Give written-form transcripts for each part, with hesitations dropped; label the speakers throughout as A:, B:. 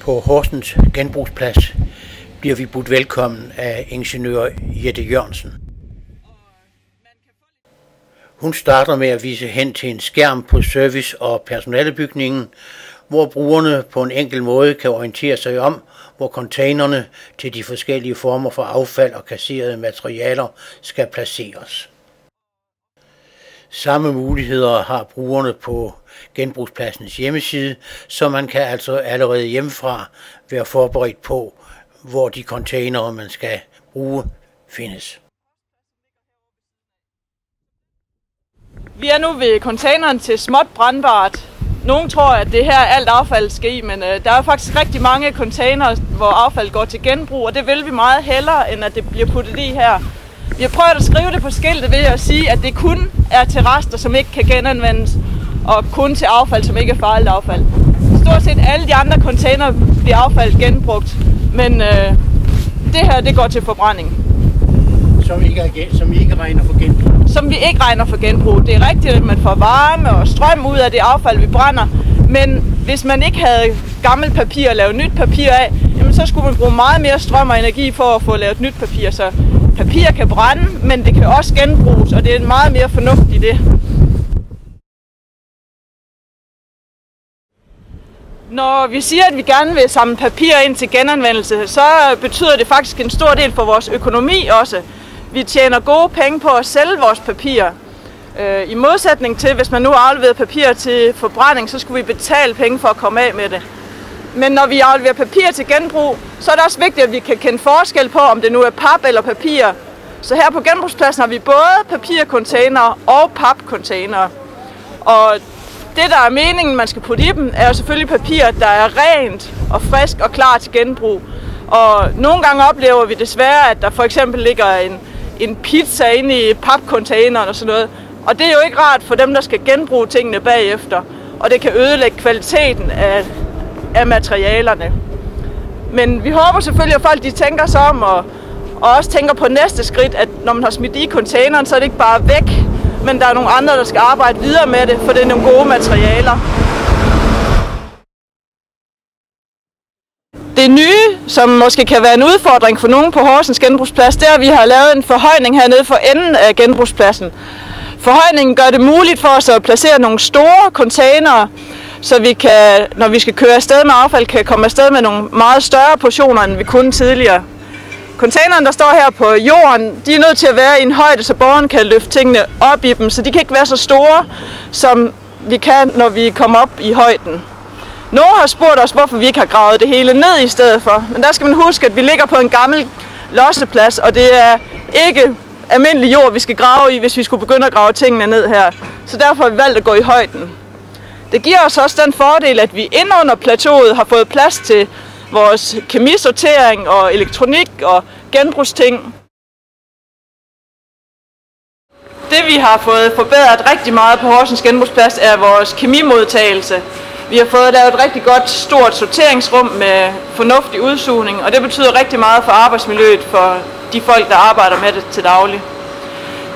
A: På Horsens genbrugsplads bliver vi budt velkommen af ingeniør Jette Jørgensen. Hun starter med at vise hen til en skærm på service- og personalebygningen, hvor brugerne på en enkel måde kan orientere sig om, hvor containerne til de forskellige former for affald og kasserede materialer skal placeres. Samme muligheder har brugerne på genbrugspladsens hjemmeside, så man kan altså allerede hjemmefra være forberedt på, hvor de containere, man skal bruge, findes.
B: Vi er nu ved containeren til småt brandbart. Nogle tror, at det her er alt affald skal i, men der er faktisk rigtig mange containere, hvor affald går til genbrug, og det vil vi meget hellere, end at det bliver puttet i her. Vi har prøvet at skrive det på skiltet ved at sige, at det kun er til rester, som ikke kan genanvendes, og kun til affald, som ikke er farligt affald. Stort set alle de andre containere bliver affald genbrugt, men det her det går til forbrænding.
A: Som I ikke regner for genbrug?
B: Som vi ikke regner for genbrug. Det er rigtigt, at man får varme og strøm ud af det affald, vi brænder, men hvis man ikke havde gammelt papir og lavet nyt papir af, jamen, så skulle man bruge meget mere strøm og energi for at få lavet nyt papir. Så papir kan brænde, men det kan også genbruges, og det er meget mere fornuft i det. Når vi siger, at vi gerne vil samle papir ind til genanvendelse, så betyder det faktisk en stor del for vores økonomi også. Vi tjener gode penge på at sælge vores papir. I modsætning til, hvis man nu afleverer papir til forbrænding, så skulle vi betale penge for at komme af med det. Men når vi afleverer papir til genbrug, så er det også vigtigt, at vi kan kende forskel på, om det nu er pap eller papir. Så her på genbrugspladsen har vi både papircontainere og papcontainere. Og det, der er meningen, man skal putte i dem, er jo selvfølgelig papir, der er rent og frisk og klar til genbrug. Og nogle gange oplever vi desværre, at der for eksempel ligger en pizza inde i papcontaineren og sådan noget. Og det er jo ikke rart for dem, der skal genbruge tingene bagefter. Og det kan ødelægge kvaliteten af materialerne. Men vi håber selvfølgelig, at folk de tænker sig om og også tænker på næste skridt, at når man har smidt i containeren, så er det ikke bare væk, men der er nogle andre, der skal arbejde videre med det, for det er nogle gode materialer. Det nye, som måske kan være en udfordring for nogen på Horsens genbrugsplads, det er, at vi har lavet en forhøjning hernede for enden af genbrugspladsen. Forhøjningen gør det muligt for os at placere nogle store containere, så vi kan, når vi skal køre afsted med affald, kan komme afsted med nogle meget større portioner, end vi kunne tidligere. Containerne, der står her på jorden, de er nødt til at være i en højde, så borgeren kan løfte tingene op i dem, så de kan ikke være så store, som vi kan, når vi kommer op i højden. Nogle har spurgt os, hvorfor vi ikke har gravet det hele ned i stedet for, men der skal man huske, at vi ligger på en gammel losseplads, og det er ikke almindelig jord, vi skal grave i, hvis vi skulle begynde at grave tingene ned her. Så derfor har vi valgt at gå i højden. Det giver os også den fordel, at vi inde under plateauet har fået plads til vores kemisortering og elektronik og genbrugsting. Det vi har fået forbedret rigtig meget på Horsens genbrugsplads er vores kemimodtagelse. Vi har fået lavet et rigtig godt stort sorteringsrum med fornuftig udsugning, og det betyder rigtig meget for arbejdsmiljøet for de folk, der arbejder med det til daglig.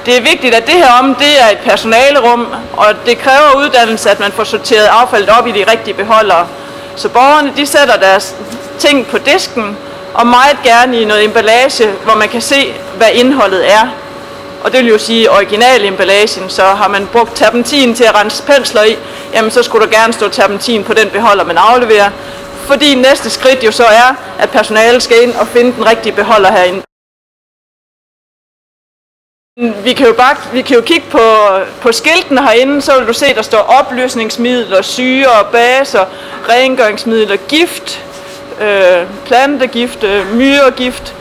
B: Det er vigtigt, at det her det er et personalerum, og det kræver uddannelse, at man får sorteret affaldet op i de rigtige beholdere. Så borgerne de sætter deres ting på disken, og meget gerne i noget emballage, hvor man kan se, hvad indholdet er. Og det vil jo sige originalemballagen, så har man brugt terpentin til at rense pensler i, jamen så skulle der gerne stå terpentin på den beholder, man afleverer. Fordi næste skridt jo så er, at personalet skal ind og finde den rigtige beholder herinde. Vi kan jo kigge på skiltene herinde, så vil du se, der står opløsningsmidler, syre, baser, rengøringsmidler, gift, plantegift, myregift.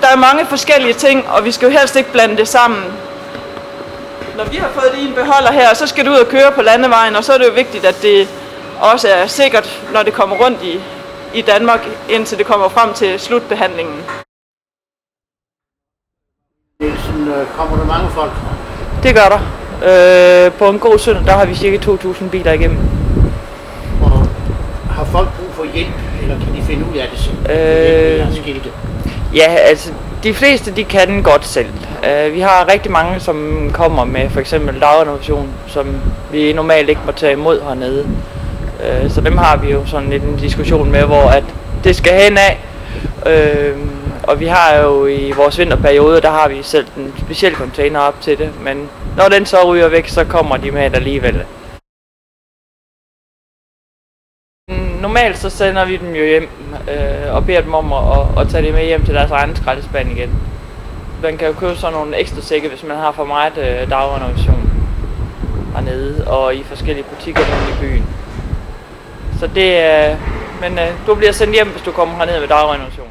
B: Der er mange forskellige ting, og vi skal jo helst ikke blande det sammen. Når vi har fået det i en beholder her, så skal det ud og køre på landevejen, og så er det jo vigtigt, at det også er sikkert, når det kommer rundt i Danmark, indtil det kommer frem til slutbehandlingen.
A: Kommer der mange folk?
B: Det gør der. På en god søndag, der har vi cirka 2.000 biler igennem.
A: Og har folk brug for hjælp, eller kan de finde ud af det selv?
C: Ja, altså de fleste de kan godt selv. Vi har rigtig mange, som kommer med for eksempel dagrenovation, som vi normalt ikke må tage imod hernede. Så dem har vi jo sådan lidt en diskussion med, hvor at det skal hen af. Og vi har jo i vores vinterperiode, der har vi selv en speciel container op til det. Men når den så ryger væk, så kommer de med det alligevel. Normalt så sender vi dem jo hjem og beder dem om at tage det med hjem til deres egen skraldespand igen. Man kan jo købe sådan nogle ekstra sække, hvis man har for meget dagrenovation hernede og i forskellige butikker rundt i byen. Så det er... Men du bliver sendt hjem, hvis du kommer herned med dagrenovation.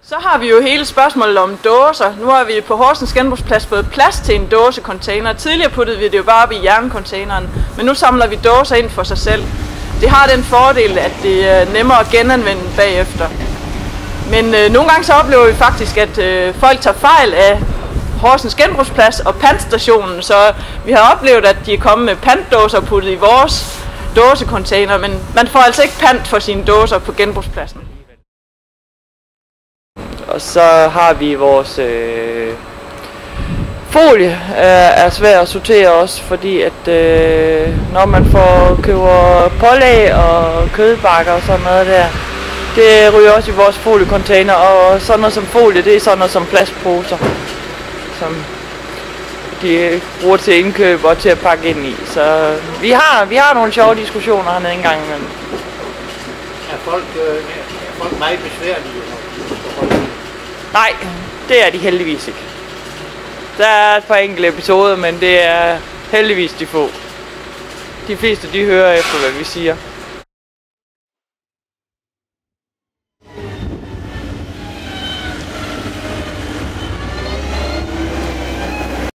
B: Så har vi jo hele spørgsmålet om dåser. Nu har vi på Horsens Genbrugsplads fået plads til en dåsecontainer. Tidligere puttede vi det jo bare op i jerncontaineren, men nu samler vi dåser ind for sig selv. Det har den fordel, at det er nemmere at genanvende bagefter. Men nogle gange så oplever vi faktisk, at folk tager fejl af Horsens Genbrugsplads og pantstationen, så vi har oplevet, at de er kommet med pantdåser puttet i vores dåsecontainer, men man får altså ikke pant for sine dåser på genbrugspladsen.
C: Og så har vi vores folie er svær at sortere også, fordi at når man køber pålæg og kødbakker og sådan noget der, det ryger også i vores foliecontainer, og sådan noget som folie, det er sådan noget som plastposer, som de bruger til indkøb og til at pakke ind i. Så vi har nogle sjove diskussioner hernede engang imellem.
A: Er folk meget besværlige?
C: Nej, det er de heldigvis ikke. Der er et par enkelte episoder, men det er heldigvis de få. De fleste de hører efter, hvad vi siger.